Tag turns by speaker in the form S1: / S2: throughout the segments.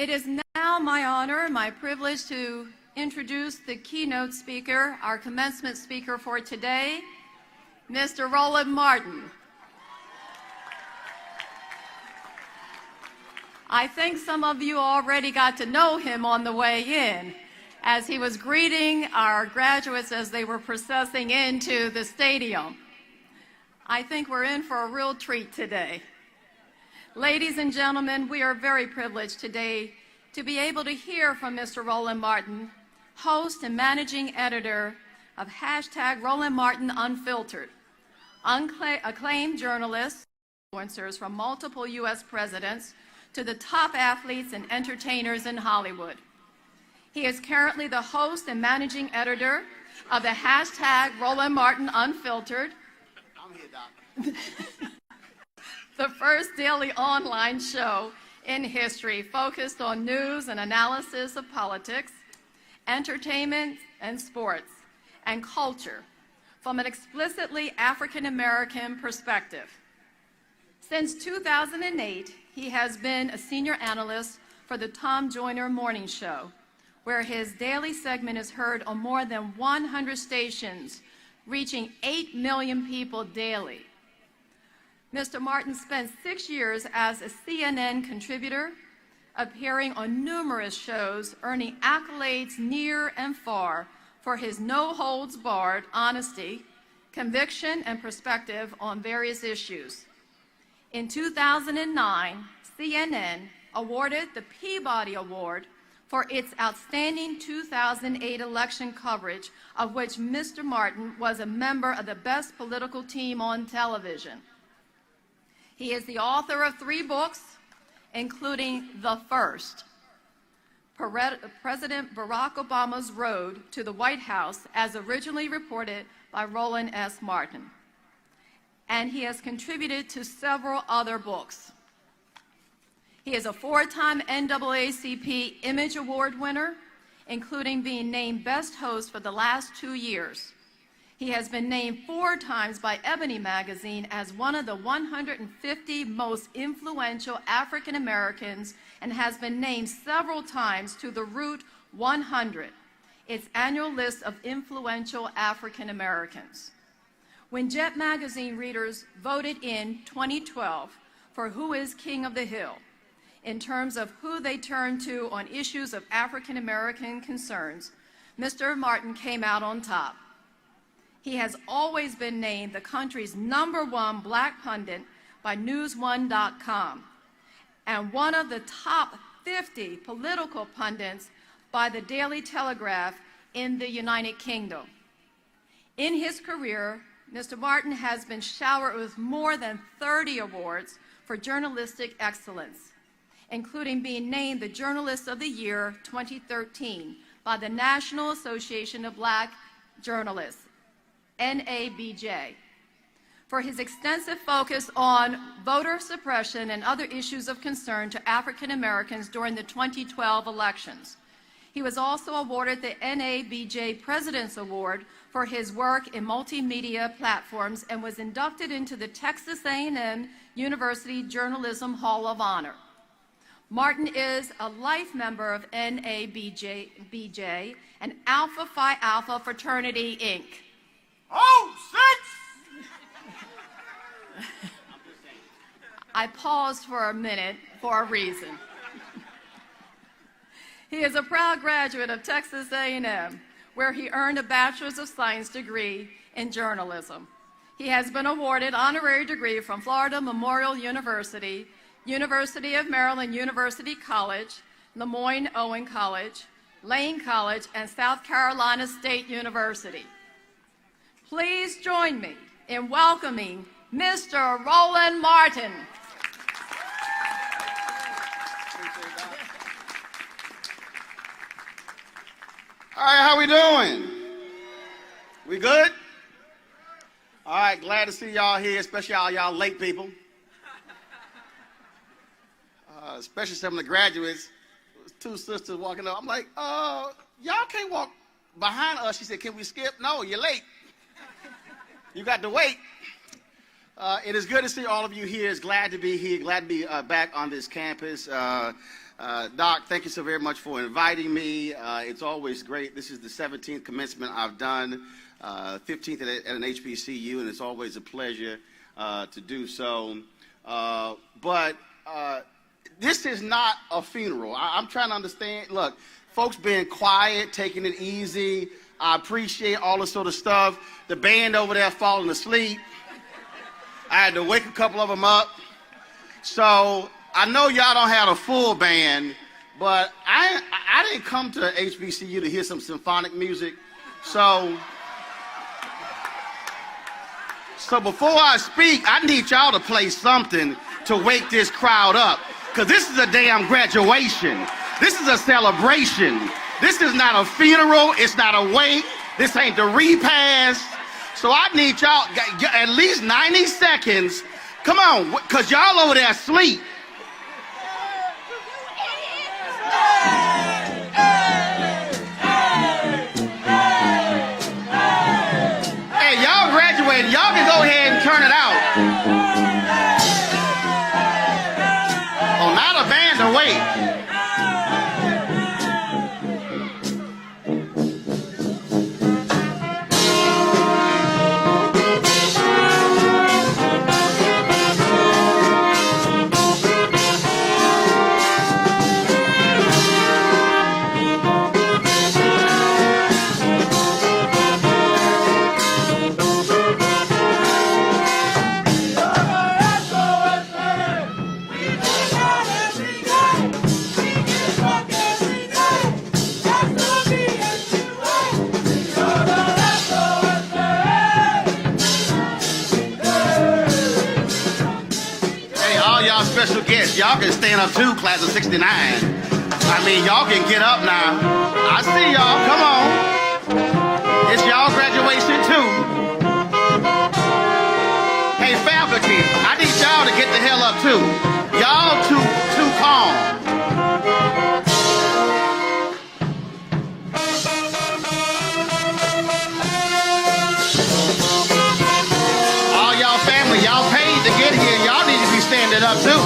S1: It is now my honor, my privilege to introduce the keynote speaker, our commencement speaker for today, Mr. Roland Martin. I think some of you already got to know him on the way in, as he was greeting our graduates as they were processing into the stadium. I think we're in for a real treat today. Ladies and gentlemen, we are very privileged today to be able to hear from Mr. Roland Martin, host and managing editor of #Roland Martin Unfiltered, acclaimed journalists, influencers from multiple U.S. presidents to the top athletes and entertainers in Hollywood. He is currently the host and managing editor of the #Roland Martin Unfiltered, I'm here, Doc. The first daily online show in history focused on news and analysis of politics, entertainment and sports, and culture from an explicitly African-American perspective. Since 2008, he has been a senior analyst for the Tom Joyner Morning Show, where his daily segment is heard on more than 100 stations, reaching 8 million people daily. Mr. Martin spent 6 years as a CNN contributor, appearing on numerous shows, earning accolades near and far for his no-holds-barred honesty, conviction, and perspective on various issues. In 2009, CNN awarded the Peabody Award for its outstanding 2008 election coverage, of which Mr. Martin was a member of the best political team on television. He is the author of 3 books, including the first, President Barack Obama's Road to the White House, as originally reported by Roland S. Martin. And he has contributed to several other books. He is a 4-time NAACP Image Award winner, including being named Best Host for the last 2 years. He has been named 4 times by Ebony magazine as one of the 150 most influential African Americans and has been named several times to the Root 100, its annual list of influential African Americans. When Jet magazine readers voted in 2012 for Who is King of the Hill, in terms of who they turned to on issues of African American concerns, Mr. Martin came out on top. He has always been named the country's #1 black pundit by News1.com and one of the top 50 political pundits by the Daily Telegraph in the United Kingdom. In his career, Mr. Martin has been showered with more than 30 awards for journalistic excellence, including being named the Journalist of the Year 2013 by the National Association of Black Journalists, NABJ, for his extensive focus on voter suppression and other issues of concern to African Americans during the 2012 elections. He was also awarded the NABJ President's Award for his work in multimedia platforms and was inducted into the Texas A&M University Journalism Hall of Honor. Martin is a life member of NABJ and Alpha Phi Alpha Fraternity, Inc.
S2: Oh, 6!
S1: I paused for a minute for a reason. He is a proud graduate of Texas A&M, where he earned a Bachelor's of Science degree in journalism. He has been awarded honorary degree from Florida Memorial University, University of Maryland University College, Lemoyne-Owen College, Lane College, and South Carolina State University. Please join me in welcoming Mr. Roland Martin.
S2: All right, how we doing? We good? All right, glad to see y'all here, especially all y'all late people. Especially some of the graduates. There was 2 sisters walking up. I'm like, y'all can't walk behind us. She said, can we skip? No, you're late. You got to wait. It is good to see all of you here. It's glad to be here, glad to be back on this campus. Doc, thank you so very much for inviting me. It's always great. This is the 17th commencement I've done, 15th at an HBCU, and it's always a pleasure to do so. But this is not a funeral. I'm trying to understand. Look, folks being quiet, taking it easy. I appreciate all this sort of stuff. The band over there falling asleep. I had to wake a couple of them up. So I know y'all don't have a full band, but I didn't come to HBCU to hear some symphonic music. So before I speak, I need y'all to play something to wake this crowd up, because this is a damn graduation. This is a celebration. This is not a funeral. It's not a wake. This ain't the repast. So I need y'all at least 90 seconds. Come on, because y'all over there asleep. Hey, y'all graduated. Y'all can go ahead and turn it out. Oh, not a band to wait. Special guests, y'all can stand up too, class of 69. I mean, y'all can get up now. I see y'all, come on. It's y'all graduation too. Hey, faculty, I need y'all to get the hell up too. Y'all too calm. All y'all family, y'all paid to get here. Y'all need to be standing up too.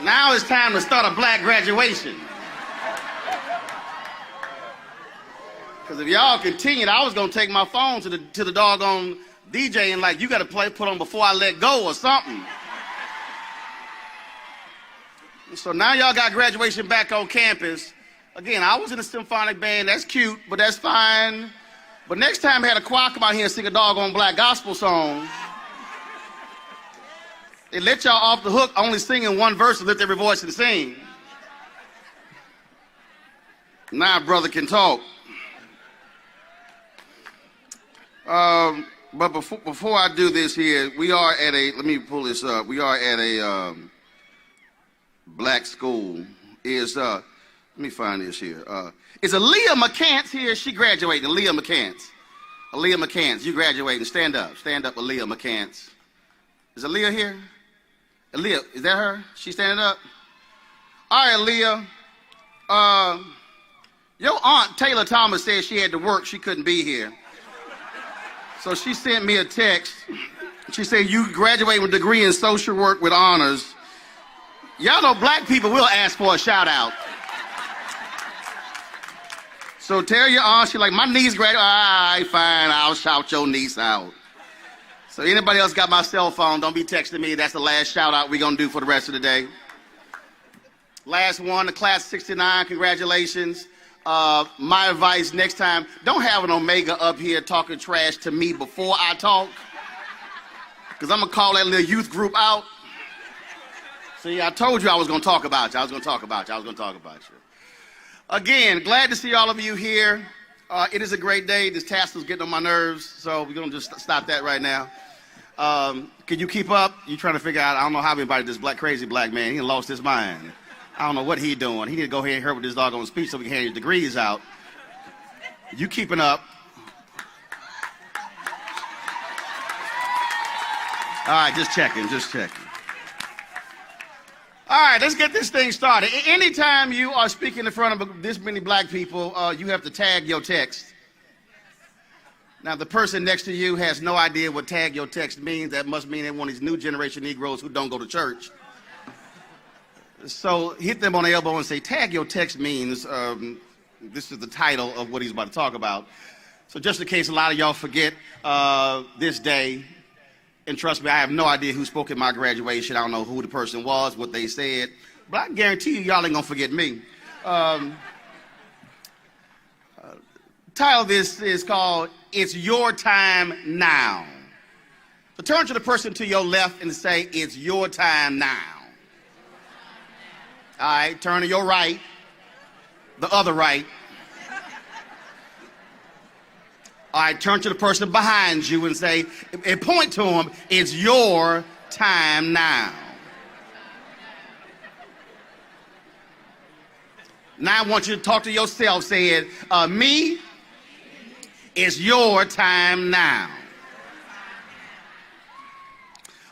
S2: Now it's time to start a black graduation. Because if y'all continued, I was going to take my phone to the doggone DJ and like, you got to put on Before I Let Go or something. So now y'all got graduation back on campus. Again, I was in a symphonic band. That's cute, but that's fine. But next time I had a choir come out here and sing a doggone black gospel song. They let y'all off the hook only singing one verse and lift every voice and sing. Now brother can talk. But before I do this here, we are at a, let me pull this up. We are at a black school. Let me find this here. Is Aaliyah McCants here? She graduated, Aaliyah McCants. Aaliyah McCants, you graduating. Stand up, Aaliyah McCants. Is Aaliyah here? Aaliyah, is that her? She standing up? All right, Aaliyah. Your aunt, Taylor Thomas, said she had to work. She couldn't be here. So she sent me a text. She said, you graduate with a degree in social work with honors. Y'all know black people will ask for a shout out. So tell your aunt, she's like, my niece graduated. All right, fine, I'll shout your niece out. So anybody else got my cell phone, don't be texting me. That's the last shout out we're gonna do for the rest of the day. Last one, the class of 69, congratulations. My advice next time, don't have an Omega up here talking trash to me before I talk. Because I'm gonna call that little youth group out. See, I told you I was gonna talk about you. Again, glad to see all of you here. It is a great day. This tassel's getting on my nerves, so we're gonna just stop that right now. Can you keep up? You trying to figure out, I don't know how everybody, this crazy black man, he lost his mind. I don't know what he doing. He need to go ahead and hurry with this doggone speech so we can hand his degrees out. You keeping up. All right, just checking. All right, let's get this thing started. Anytime you are speaking in front of this many black people, you have to tag your text. Now, the person next to you has no idea what tag your text means. That must mean they're one of these new generation Negroes who don't go to church. So hit them on the elbow and say, tag your text means, this is the title of what he's about to talk about. So just in case a lot of y'all forget this day, and trust me, I have no idea who spoke at my graduation. I don't know who the person was, what they said, but I can guarantee you, y'all ain't gonna forget me. Title of this is called, It's Your Time Now. So turn to the person to your left and say, it's your time now. All right, turn to your right, the other right. All right, turn to the person behind you and say, and point to them, it's your time now. Now I want you to talk to yourself, saying, me, it's your time now.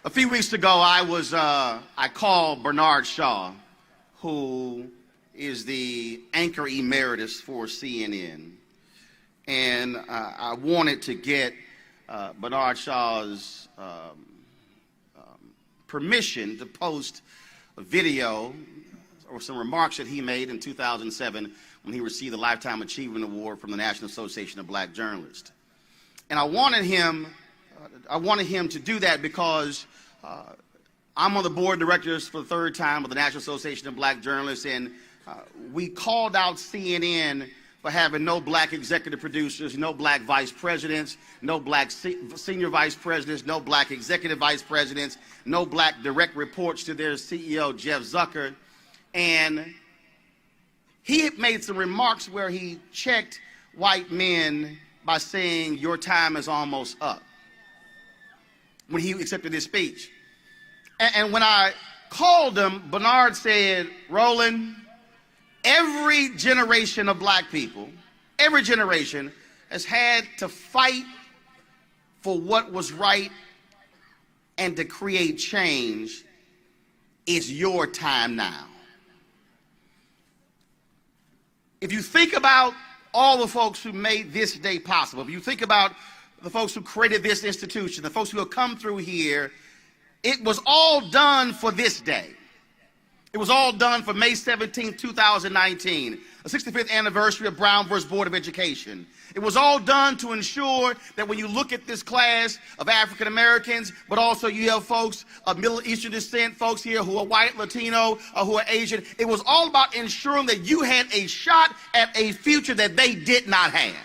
S2: A few weeks ago, I called Bernard Shaw, who is the anchor emeritus for CNN. And I wanted to get Bernard Shaw's permission to post a video or some remarks that he made in 2007 when he received the Lifetime Achievement Award from the National Association of Black Journalists. And I wanted him to do that because I'm on the board of directors for the third time of the National Association of Black Journalists, and we called out CNN for having no black executive producers, no black vice presidents, no black senior vice presidents, no black executive vice presidents, no black direct reports to their CEO, Jeff Zucker. And he made some remarks where he checked white men by saying, your time is almost up, when he accepted his speech. And when I called him, Bernard said, Roland, every generation of black people, every generation has had to fight for what was right and to create change. It's your time now. If you think about all the folks who made this day possible, if you think about the folks who created this institution, the folks who have come through here, it was all done for this day. It was all done for May 17, 2019, the 65th anniversary of Brown versus Board of Education. It was all done to ensure that when you look at this class of African Americans, but also you have folks of Middle Eastern descent, folks here who are white, Latino, who are Asian, it was all about ensuring that you had a shot at a future that they did not have.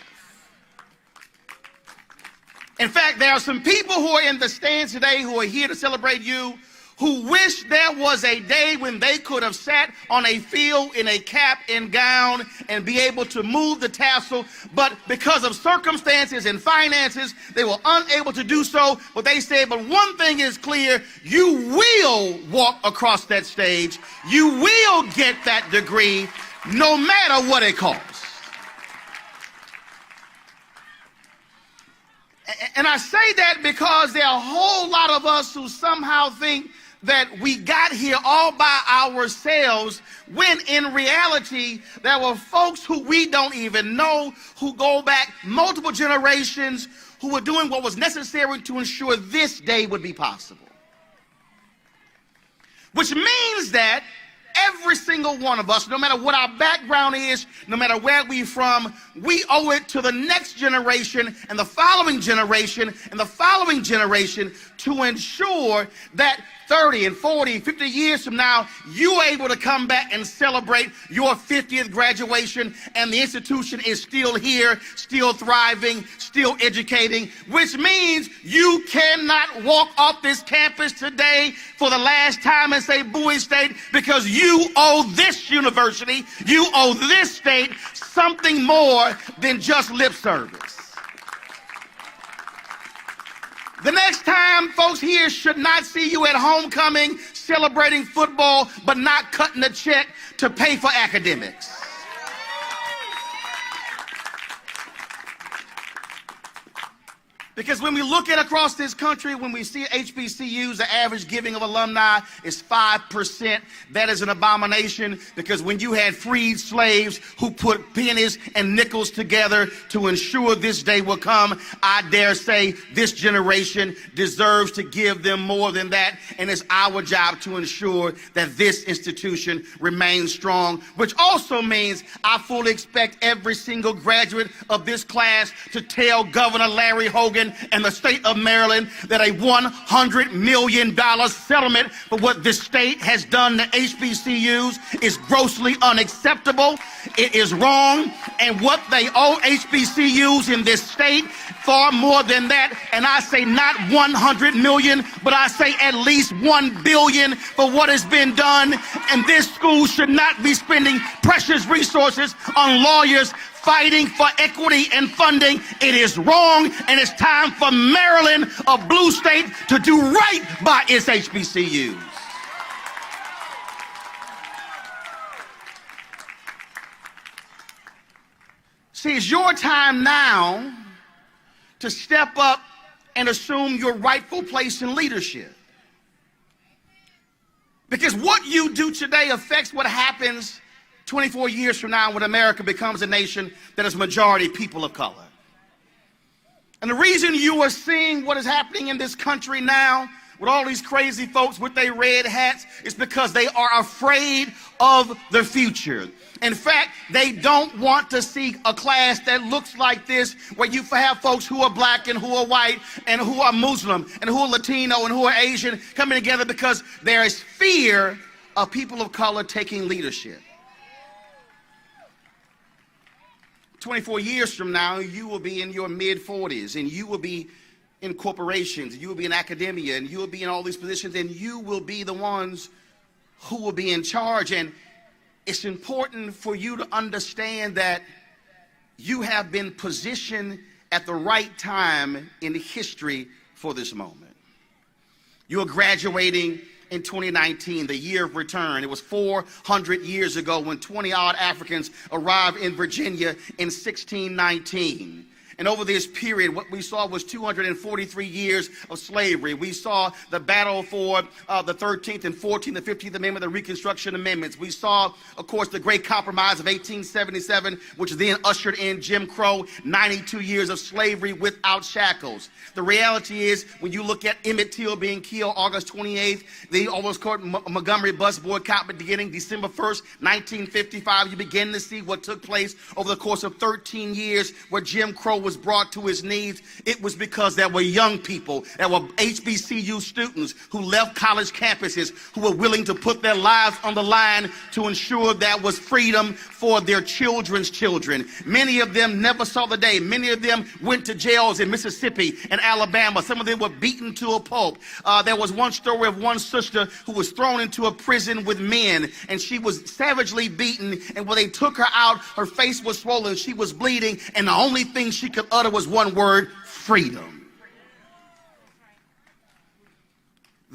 S2: In fact, there are some people who are in the stands today who are here to celebrate you, who wish there was a day when they could have sat on a field in a cap and gown and be able to move the tassel, but because of circumstances and finances, they were unable to do so. But they said, but one thing is clear, you will walk across that stage, you will get that degree, no matter what it costs. And I say that because there are a whole lot of us who somehow think that we got here all by ourselves, when in reality there were folks who we don't even know, who go back multiple generations, who were doing what was necessary to ensure this day would be possible. Which means that every single one of us, no matter what our background is, no matter where we're from, we owe it to the next generation and the following generation and the following generation to ensure that 30 and 40, 50 years from now, you're able to come back and celebrate your 50th graduation, and the institution is still here, still thriving, still educating, which means you cannot walk off this campus today for the last time and say Bowie State, because you owe this university, you owe this state something more than just lip service. The next time, folks here should not see you at homecoming celebrating football, but not cutting a check to pay for academics. Because when we look at across this country, when we see HBCUs, the average giving of alumni is 5%. That is an abomination, because when you had freed slaves who put pennies and nickels together to ensure this day will come, I dare say this generation deserves to give them more than that. And it's our job to ensure that this institution remains strong, which also means I fully expect every single graduate of this class to tell Governor Larry Hogan and the state of Maryland that a $100 million settlement for what the state has done to HBCUs is grossly unacceptable. It is wrong, and what they owe HBCUs in this state, far more than that. And I say not 100 million, but I say at least 1 billion for what has been done. And this school should not be spending precious resources on lawyers fighting for equity and funding. It is wrong, and it's time for Maryland, a blue state, to do right by its HBCUs. See, it's your time now to step up and assume your rightful place in leadership. Because what you do today affects what happens 24 years from now when America becomes a nation that is majority people of color. And the reason you are seeing what is happening in this country now with all these crazy folks with their red hats is because they are afraid of the future. In fact, they don't want to see a class that looks like this, where you have folks who are black and who are white and who are Muslim and who are Latino and who are Asian coming together, because there is fear of people of color taking leadership. 24 years from now, you will be in your mid-40s, and you will be in corporations, and you will be in academia, and you will be in all these positions, and you will be the ones who will be in charge. And it's important for you to understand that you have been positioned at the right time in history for this moment. You're graduating in 2019, the year of return. It was 400 years ago when 20-odd Africans arrived in Virginia in 1619. And over this period, what we saw was 243 years of slavery. We saw the battle for the 13th and 14th and 15th Amendment, the Reconstruction Amendments. We saw, of course, the Great Compromise of 1877, which then ushered in Jim Crow, 92 years of slavery without shackles. The reality is, when you look at Emmett Till being killed August 28th, the almost called Montgomery bus boycott beginning December 1st, 1955, you begin to see what took place over the course of 13 years where Jim Crow was brought to his knees. It was because there were young people, there were HBCU students who left college campuses, who were willing to put their lives on the line to ensure there was freedom for their children's children. Many of them never saw the day. Many of them went to jails in Mississippi and Alabama. Some of them were beaten to a pulp. There was one story of one sister who was thrown into a prison with men, and she was savagely beaten, and when they took her out, her face was swollen, she was bleeding, and the only thing she could utter was one word: freedom.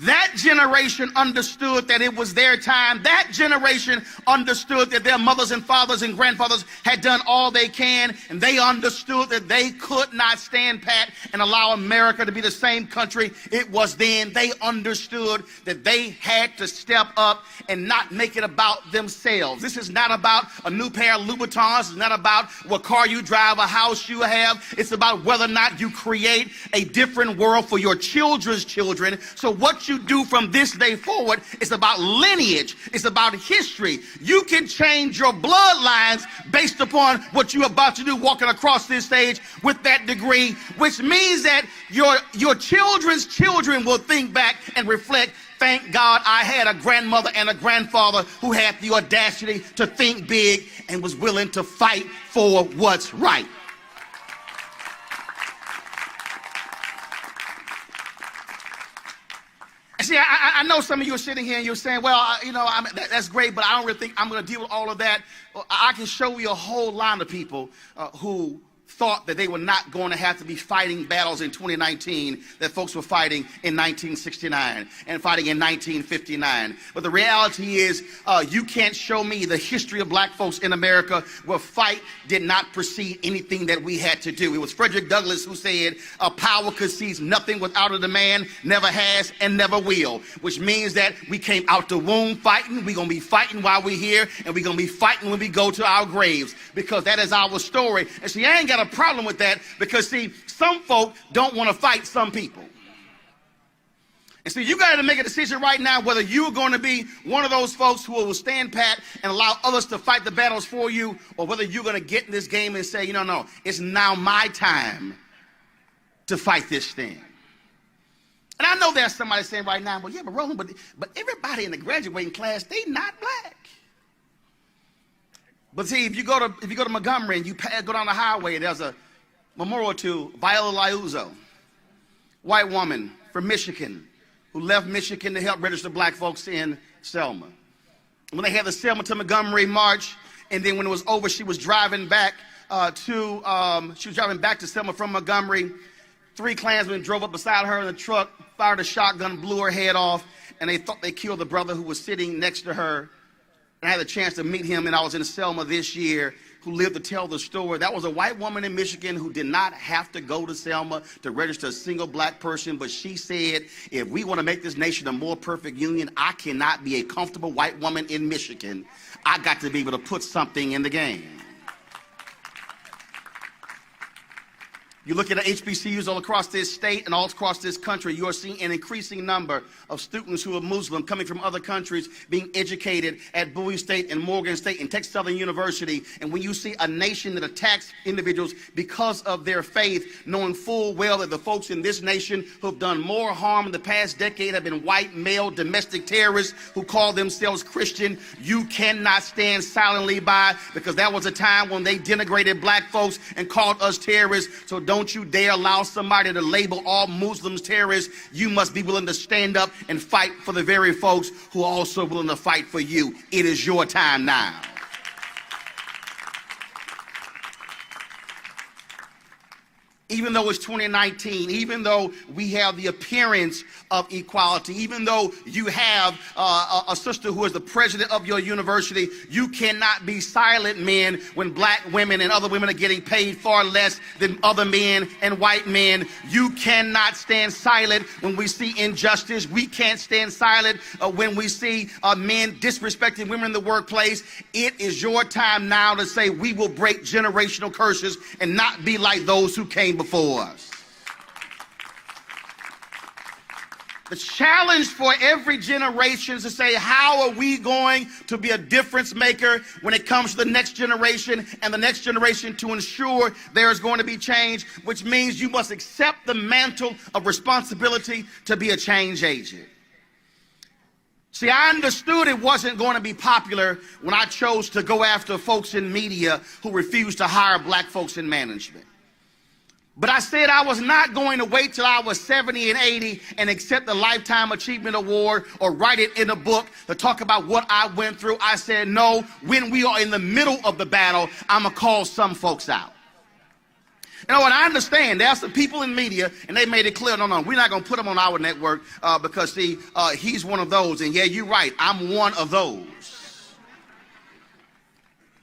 S2: That generation understood that it was their time. That generation understood that their mothers and fathers and grandfathers had done all they can, and they understood that they could not stand pat and allow America to be the same country it was then. They understood that they had to step up and not make it about themselves. This is not about a new pair of Louboutins. It's not about what car you drive, a house you have. It's about whether or not you create a different world for your children's children. So what you do from this day forward is about lineage. It's about history. You can change your bloodlines based upon what you're about to do walking across this stage with that degree, which means that your children's children will think back and reflect, thank God I had a grandmother and a grandfather who had the audacity to think big and was willing to fight for what's right. See, I know some of you are sitting here and you're saying, well, that's great, but I don't really think I'm going to deal with all of that. Well, I can show you a whole line of people who thought that they were not going to have to be fighting battles in 2019 that folks were fighting in 1969 and fighting in 1959. But the reality is, you can't show me the history of black folks in America where fight did not precede anything that we had to do. It was Frederick Douglass who said, power concedes nothing without a demand, never has and never will, which means that we came out the womb fighting. We're going to be fighting while we're here, and we're going to be fighting when we go to our graves, because that is our story. And see, I ain't got a problem with that, because see, some folk don't want to fight some people. And so you got to make a decision right now whether you're going to be one of those folks who will stand pat and allow others to fight the battles for you, or whether you're going to get in this game and say, no, it's now my time to fight this thing. And I know there's somebody saying right now, well, yeah, but Roland, but everybody in the graduating class, they not black. But see, if you go to Montgomery and you go down the highway, there's a memorial to Viola Liuzzo, white woman from Michigan who left Michigan to help register black folks in Selma. When they had the Selma to Montgomery march, and then when it was over, she was driving back to Selma from Montgomery. 3 Klansmen drove up beside her in the truck, fired a shotgun, blew her head off, and they thought they killed the brother who was sitting next to her. I had a chance to meet him, and I was in Selma this year, who lived to tell the story. That was a white woman in Michigan who did not have to go to Selma to register a single black person, but she said, if we want to make this nation a more perfect union, I cannot be a comfortable white woman in Michigan. I got to be able to put something in the game. You look at the HBCUs all across this state and all across this country, you are seeing an increasing number of students who are Muslim coming from other countries being educated at Bowie State and Morgan State and Texas Southern University. And when you see a nation that attacks individuals because of their faith, knowing full well that the folks in this nation who have done more harm in the past decade have been white, male, domestic terrorists who call themselves Christian, you cannot stand silently by, because that was a time when they denigrated black folks and called us terrorists. So don't you dare allow somebody to label all Muslims terrorists. You must be willing to stand up and fight for the very folks who are also willing to fight for you. It is your time now. Even though it's 2019, even though we have the appearance of equality, even though you have a sister who is the president of your university, you cannot be silent, men, when black women and other women are getting paid far less than other men and white men. You cannot stand silent when we see injustice. We can't stand silent when we see men disrespecting women in the workplace. It is your time now to say we will break generational curses and not be like those who came before us. The challenge for every generation is to say, how are we going to be a difference maker when it comes to the next generation and the next generation, to ensure there is going to be change, which means you must accept the mantle of responsibility to be a change agent. See, I understood it wasn't going to be popular when I chose to go after folks in media who refused to hire black folks in management. But I said I was not going to wait till I was 70 and 80 and accept the Lifetime Achievement Award or write it in a book to talk about what I went through. I said, no, when we are in the middle of the battle, I'm going to call some folks out. You know what, I understand there are some people in media, and they made it clear, no, we're not going to put him on our network because, see, he's one of those. And yeah, you're right, I'm one of those.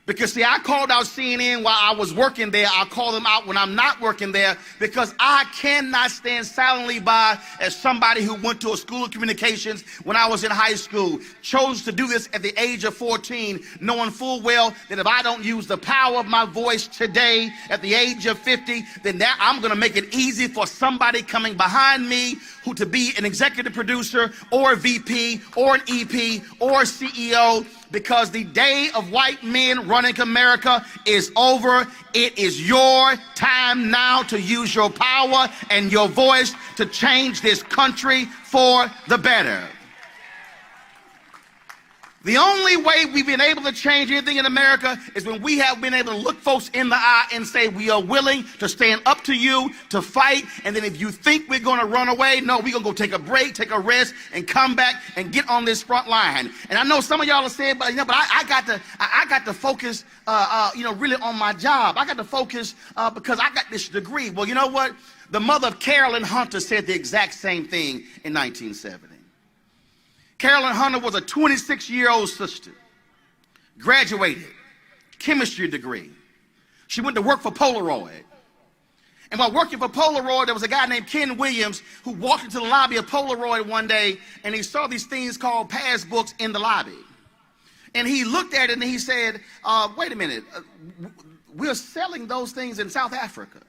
S2: Because, see, I called out CNN while I was working there. I call them out when I'm not working there, because I cannot stand silently by as somebody who went to a school of communications when I was in high school, chose to do this at the age of 14, knowing full well that if I don't use the power of my voice today at the age of 50, then that I'm going to make it easy for somebody coming behind me who to be an executive producer or a VP or an EP or a CEO. Because the day of white men running America is over. It is your time now to use your power and your voice to change this country for the better. The only way we've been able to change anything in America is when we have been able to look folks in the eye and say, we are willing to stand up to you, to fight, and then if you think we're going to run away, no, we're going to go take a break, take a rest, and come back and get on this front line. And I know some of y'all are saying, but I got to focus, really on my job. I got to focus because I got this degree. Well, you know what? The mother of Carolyn Hunter said the exact same thing in 1970. Carolyn Hunter was a 26-year-old sister, graduated, chemistry degree. She went to work for Polaroid. And while working for Polaroid, there was a guy named Ken Williams who walked into the lobby of Polaroid one day, and he saw these things called passbooks in the lobby. And he looked at it and he said, wait a minute, we're selling those things in South Africa.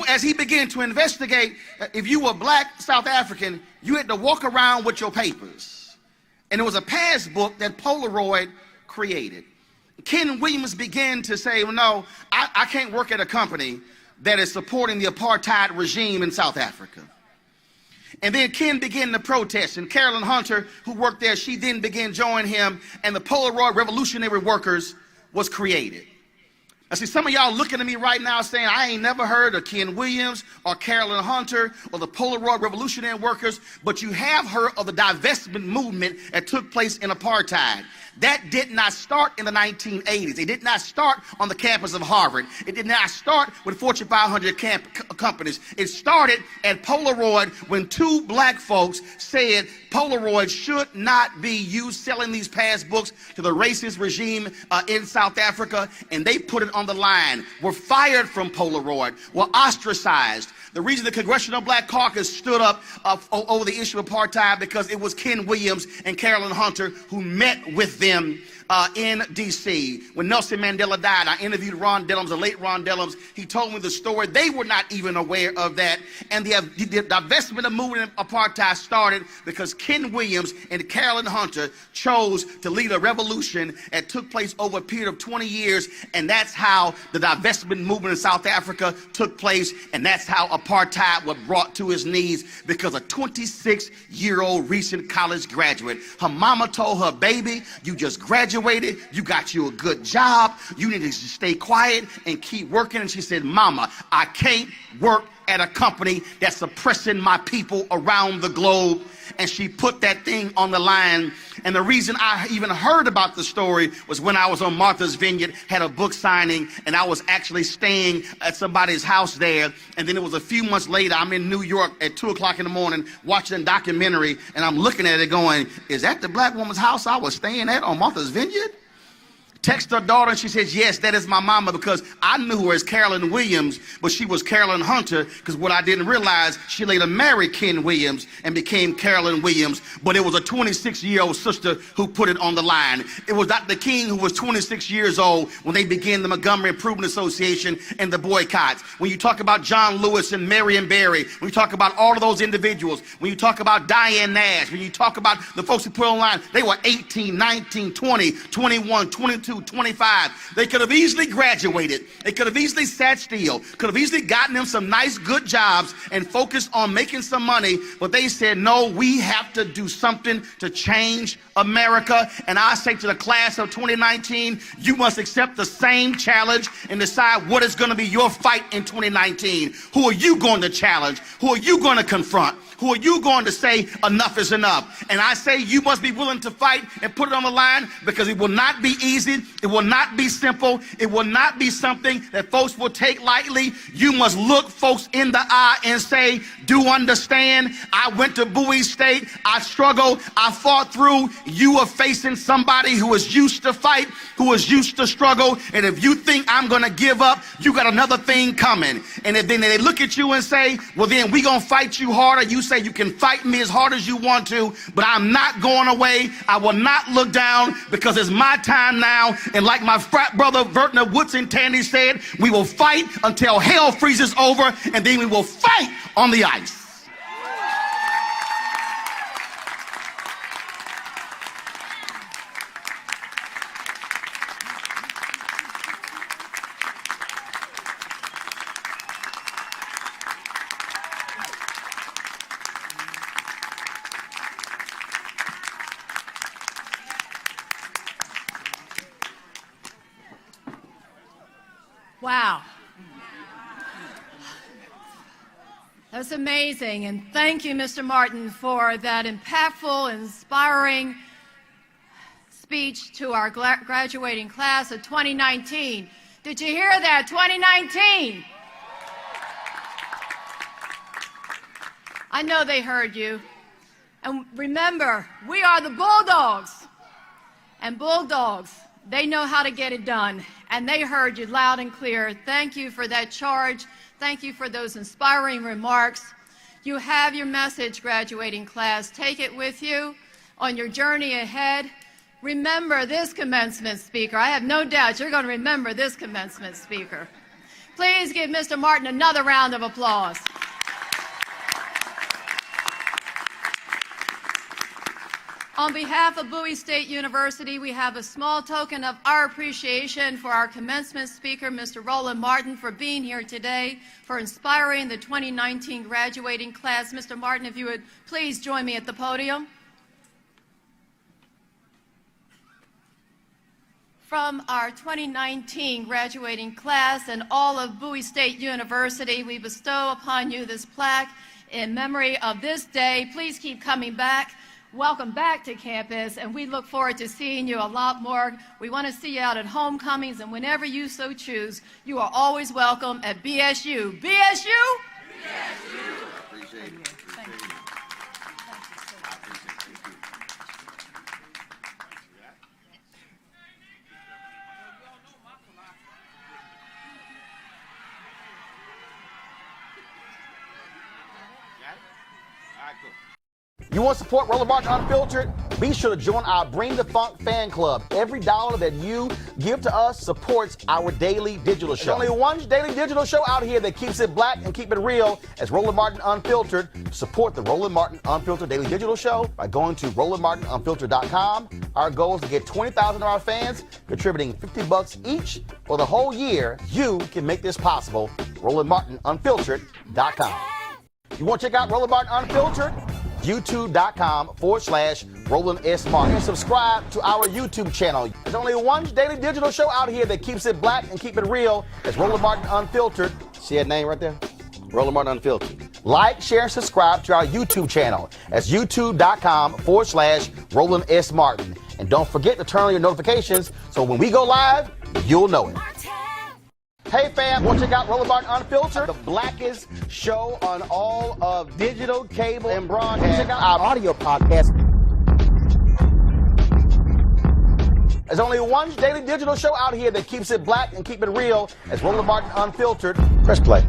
S2: As he began to investigate, if you were black South African, you had to walk around with your papers. And it was a passbook that Polaroid created. Ken Williams began to say, well, no, I can't work at a company that is supporting the apartheid regime in South Africa. And then Ken began to protest, and Carolyn Hunter, who worked there, she then began joining him, and the Polaroid Revolutionary Workers was created. I see some of y'all looking at me right now saying, I ain't never heard of Ken Williams or Carolyn Hunter or the Polaroid Revolutionary Workers, but you have heard of the divestment movement that took place in apartheid. That did not start in the 1980s. It did not start on the campus of Harvard. It did not start with Fortune 500 companies. It started at Polaroid when two black folks said Polaroid should not be used selling these passbooks to the racist regime in South Africa, and they put it on the line. Were fired from Polaroid, were ostracized. The reason the Congressional Black Caucus stood up over the issue of apartheid because it was Ken Williams and Carolyn Hunter who met with them in D.C. When Nelson Mandela died, I interviewed Ron Dellums, the late Ron Dellums. He told me the story. They were not even aware of that. And the divestment of movement of apartheid started because Ken Williams and Carolyn Hunter chose to lead a revolution that took place over a period of 20 years. And that's how the divestment movement in South Africa took place. And that's how apartheid was brought to its knees because a 26-year-old recent college graduate, her mama told her, baby, you just graduated, you got you a good job, you need to stay quiet and keep working. And she said, mama, I can't work at a company that's oppressing my people around the globe. And she put that thing on the line. And the reason I even heard about the story was when I was on Martha's Vineyard, had a book signing, and I was actually staying at somebody's house there. And then it was a few months later, I'm in New York at 2 o'clock in the morning watching a documentary, and I'm looking at it going, is that the black woman's house I was staying at on Martha's Vineyard? Text her daughter, and she says, yes, that is my mama, because I knew her as Carolyn Williams, but she was Carolyn Hunter, because what I didn't realize, she later married Ken Williams and became Carolyn Williams, but it was a 26-year-old sister who put it on the line. It was Dr. King, who was 26 years old when they began the Montgomery Improvement Association and the boycotts. When you talk about John Lewis and Marion Barry, when you talk about all of those individuals, when you talk about Diane Nash, when you talk about the folks who put online, they were 18, 19, 20, 21, 22, 25. They could have easily graduated. They could have easily sat still, could have easily gotten them some nice, good jobs and focused on making some money. But they said, no, we have to do something to change America. And I say to the class of 2019, you must accept the same challenge and decide what is going to be your fight in 2019. Who are you going to challenge? Who are you going to confront? Who are you going to say enough is enough? And I say you must be willing to fight and put it on the line, because it will not be easy. It will not be simple. It will not be something that folks will take lightly. You must look folks in the eye and say, do understand, I went to Bowie State. I struggled. I fought through. You are facing somebody who is used to fight, who is used to struggle. And if you think I'm going to give up, you got another thing coming. And if then they look at you and say, well, then we going to fight you harder. You say, you can fight me as hard as you want to, but I'm not going away. I will not look down, because it's my time now. And like my frat brother Vertner Woodson Tandy said, we will fight until hell freezes over, and then we will fight on the ice.
S1: Wow. That's amazing. And thank you, Mr. Martin, for that impactful, inspiring speech to our graduating class of 2019. Did you hear that? 2019. I know they heard you. And remember, we are the Bulldogs. And Bulldogs, they know how to get it done. And they heard you loud and clear. Thank you for that charge. Thank you for those inspiring remarks. You have your message, graduating class. Take it with you on your journey ahead. Remember this commencement speaker. I have no doubt you're going to remember this commencement speaker. Please give Mr. Martin another round of applause. On behalf of Bowie State University, we have a small token of our appreciation for our commencement speaker, Mr. Roland Martin, for being here today, for inspiring the 2019 graduating class. Mr. Martin, if you would please join me at the podium. From our 2019 graduating class and all of Bowie State University, we bestow upon you this plaque in memory of this day. Please keep coming back. Welcome back to campus, and we look forward to seeing you a lot more. We want to see you out at homecomings, and whenever you so choose, you are always welcome at BSU. BSU? BSU!
S2: Appreciate it.
S1: Thank you.
S3: You want to support Roland Martin Unfiltered? Be sure to join our Bring the Funk fan club. Every dollar that you give to us supports our daily digital show. There's only one daily digital show out here that keeps it black and keep it real as Roland Martin Unfiltered. Support the Roland Martin Unfiltered daily digital show by going to RolandMartinUnfiltered.com. Our goal is to get 20,000 of our fans contributing $50 each for the whole year. You can make this possible. RolandMartinUnfiltered.com. You want to check out Roland Martin Unfiltered? YouTube.com/Roland S. Martin. And subscribe to our YouTube channel. There's only one daily digital show out here that keeps it black and keep it real. It's Roland Martin Unfiltered. See that name right there? Roland Martin Unfiltered. Like, share, and subscribe to our YouTube channel. That's YouTube.com/Roland S. Martin. And don't forget to turn on your notifications so when we go live, you'll know it. Hey fam, want to check out Roland Martin Unfiltered? The blackest show on all of digital, cable, and broadcast. Check out our audio podcast. There's only one daily digital show out here that keeps it black and keep it real. It's Roland Martin Unfiltered. Press play.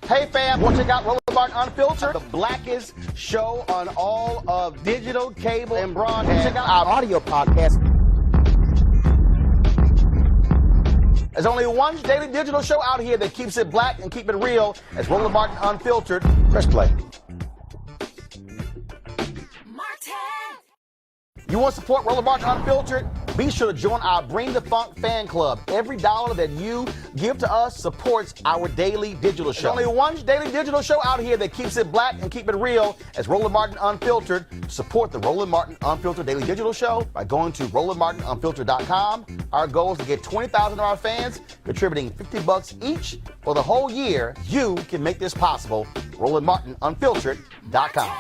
S3: Hey fam, want to check out Roland Martin Unfiltered? The blackest show on all of digital, cable, and broadcast. Check out our audio podcast. There's only one daily digital show out here that keeps it black and keep it real. It's Roland Martin Unfiltered. Press play. You want to support Roland Martin Unfiltered? Be sure to join our Bring the Funk fan club. Every dollar that you give to us supports our daily digital show. There's only one daily digital show out here that keeps it black and keep it real as Roland Martin Unfiltered. Support the Roland Martin Unfiltered daily digital show by going to RolandMartinUnfiltered.com. Our goal is to get 20,000 of our fans contributing $50 each for the whole year. You can make this possible. RolandMartinUnfiltered.com.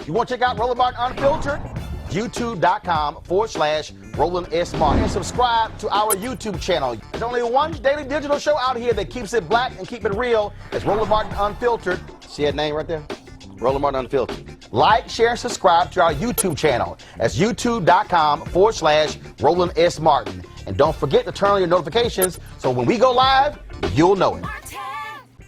S3: You want to check out Roland Martin Unfiltered? YouTube.com/Roland S. Martin. And subscribe to our YouTube channel. There's only one daily digital show out here that keeps it black and keep it real. It's Roland Martin Unfiltered. See that name right there? Roland Martin Unfiltered. Like, share, and subscribe to our YouTube channel. That's YouTube.com/Roland S. Martin. And don't forget to turn on your notifications so when we go live, you'll know it.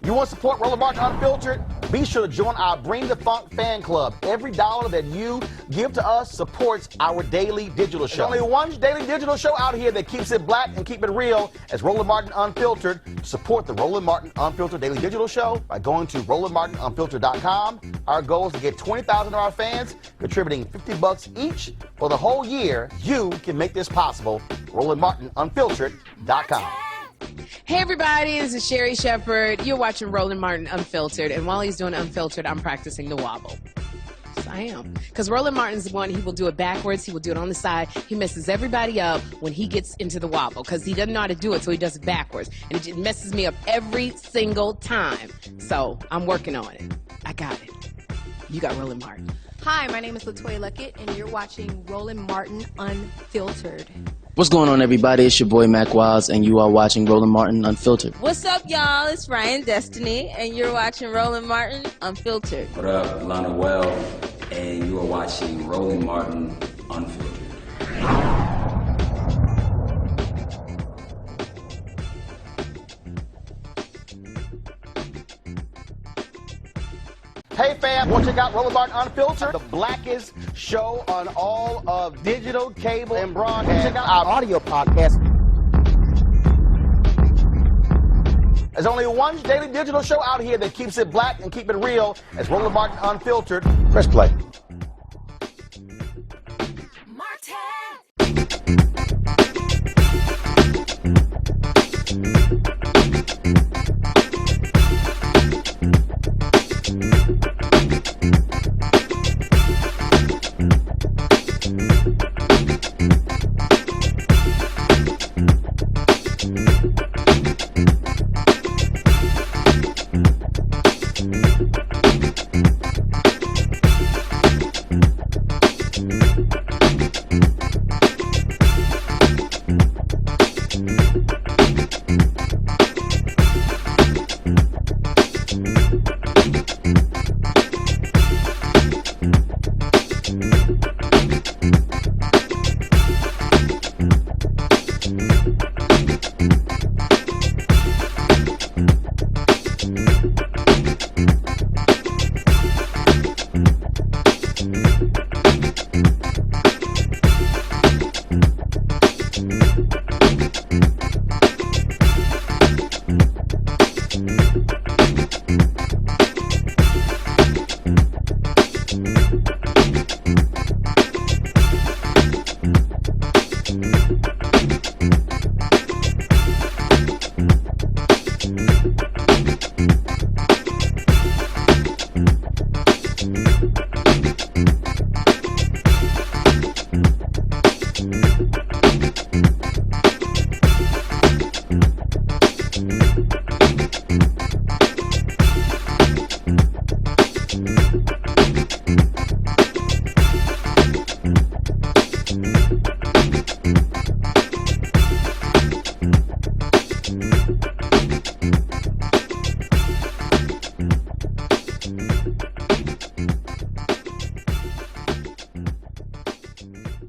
S3: You want to support Roland Martin Unfiltered? Be sure to join our Bring the Funk fan club. Every dollar that you give to us supports our daily digital show. There's only one daily digital show out here that keeps it black and keep it real as Roland Martin Unfiltered. Support the Roland Martin Unfiltered daily digital show by going to RolandMartinUnfiltered.com. Our goal is to get 20,000 of our fans contributing $50 each for the whole year. You can make this possible. RolandMartinUnfiltered.com.
S4: Hey everybody, this is Sherry Shepherd. You're watching Roland Martin Unfiltered, and while he's doing Unfiltered, I'm practicing the wobble. Yes, I am. Because Roland Martin's the one, he will do it backwards, he will do it on the side. He messes everybody up when he gets into the wobble, because he doesn't know how to do it, so he does it backwards. And it just messes me up every single time. So, I'm working on it. I got it. You got Roland Martin.
S5: Hi, my name is LaToya Luckett, and you're watching Roland Martin Unfiltered.
S6: What's going on, everybody? It's your boy Mac Wiles, and you are watching Roland Martin Unfiltered.
S7: What's up, y'all? It's Ryan Destiny, and you're watching Roland Martin Unfiltered.
S8: What up, Lana Well, and you are watching Roland Martin Unfiltered.
S3: Hey fam, want to check out Roland Martin Unfiltered? The blackest show on all of digital, cable, and broadcast. Check out our audio podcast. There's only one daily digital show out here that keeps it black and keep it real as Roland Martin Unfiltered. Press play.